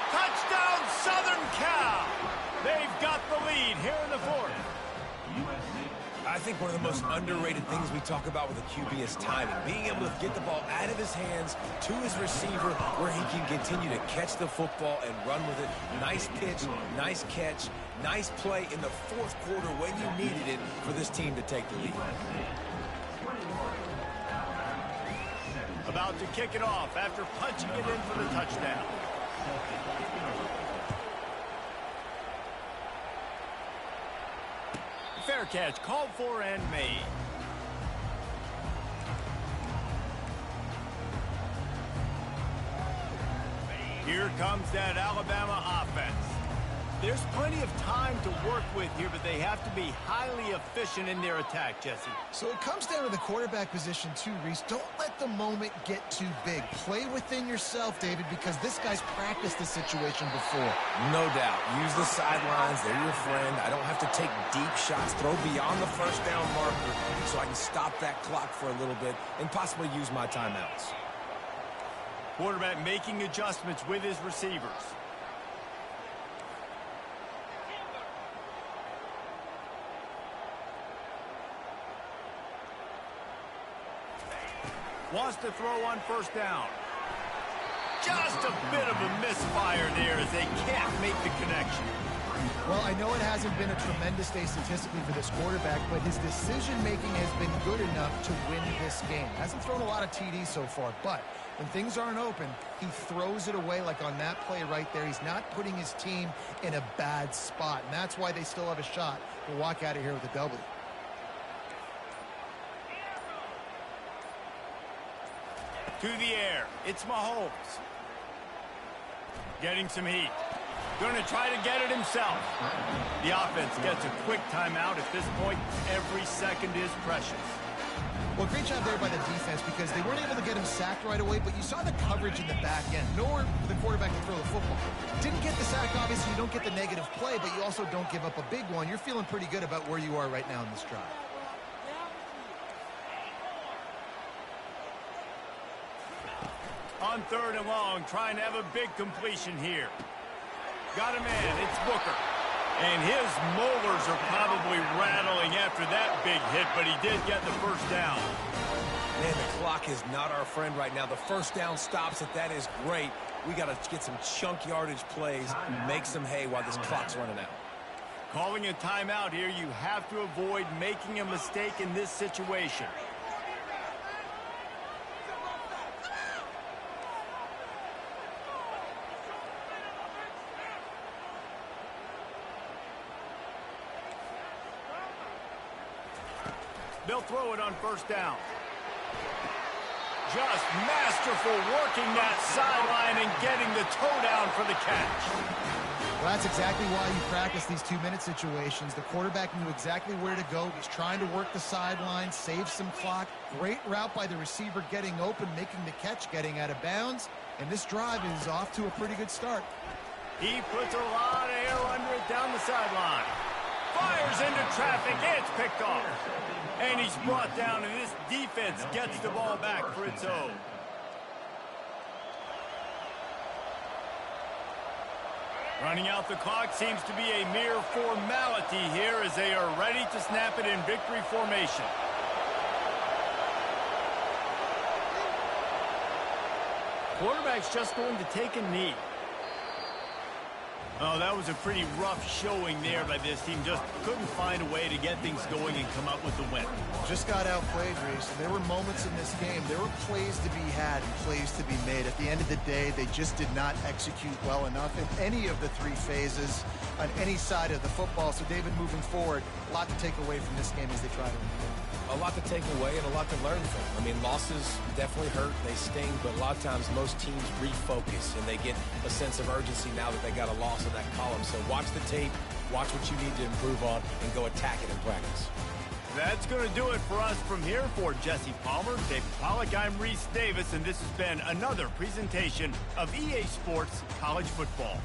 Touchdown, Southern Cal. They've got the lead here in the 4th. I think one of the most underrated things we talk about with a QB is timing. Being able to get the ball out of his hands to his receiver where he can continue to catch the football and run with it. Nice pitch, nice catch, nice play in the 4th quarter when you needed it for this team to take the lead. About to kick it off after punching it in for the touchdown. Fair catch, called for and made. Here comes that Alabama offense. There's plenty of time to work with here, but they have to be highly efficient in their attack, Jesse. So it comes down to the quarterback position too, Reese. Don't let the moment get too big. Play within yourself, David, because this guy's practiced this situation before. No doubt. Use the sidelines. They're your friend. I don't have to take deep shots. Throw beyond the first down marker so I can stop that clock for a little bit and possibly use my timeouts. Quarterback making adjustments with his receivers. Wants to throw on first down. Just a bit of a misfire there as they can't make the connection. Well, I know it hasn't been a tremendous day statistically for this quarterback, but his decision-making has been good enough to win this game. Hasn't thrown a lot of TDs so far, but when things aren't open, he throws it away like on that play right there. He's not putting his team in a bad spot, and that's why they still have a shot to walk out of here with a W. To the air, it's Mahomes. Getting some heat. Going to try to get it himself. The offense gets a quick timeout. At this point, every second is precious. Well, great job there by the defense because they weren't able to get him sacked right away, but you saw the coverage in the back end. Nowhere for the quarterback to throw the football. Didn't get the sack, obviously. You don't get the negative play, but you also don't give up a big one. You're feeling pretty good about where you are right now in this drive. On 3rd and long, trying to have a big completion here. Got a man, it's Booker. And his molars are probably rattling after that big hit, but he did get the first down. Man, the clock is not our friend right now. The first down stops it. That is great. We got to get some chunk yardage plays, make some hay while this clock's running out. Calling a timeout here, you have to avoid making a mistake in this situation. They'll throw it on 1st down. Just masterful working that sideline and getting the toe down for the catch. Well, that's exactly why you practice these 2-minute situations. The quarterback knew exactly where to go. He's trying to work the sideline, save some clock. Great route by the receiver getting open, making the catch, getting out of bounds. And this drive is off to a pretty good start. He puts a lot of air under it down the sideline. Fires into traffic. It's picked off. And he's brought down, and this defense gets the ball back for its own. Running out the clock seems to be a mere formality here as they are ready to snap it in victory formation. Quarterback's just going to take a knee. Oh, that was a pretty rough showing there by this team. Just couldn't find a way to get things going and come up with the win. Just got outplayed, Reese. There were moments in this game. There were plays to be had and plays to be made. At the end of the day, they just did not execute well enough in any of the 3 phases on any side of the football. So, David, moving forward, a lot to take away from this game as they try to win. A lot to take away and a lot to learn from. I mean, losses definitely hurt, they sting, but a lot of times most teams refocus and they get a sense of urgency now that they got a loss in that column. So watch the tape, watch what you need to improve on, and go attack it in practice. That's going to do it for us from here. For Jesse Palmer, David Pollack, I'm Reese Davis, and this has been another presentation of EA Sports College Football.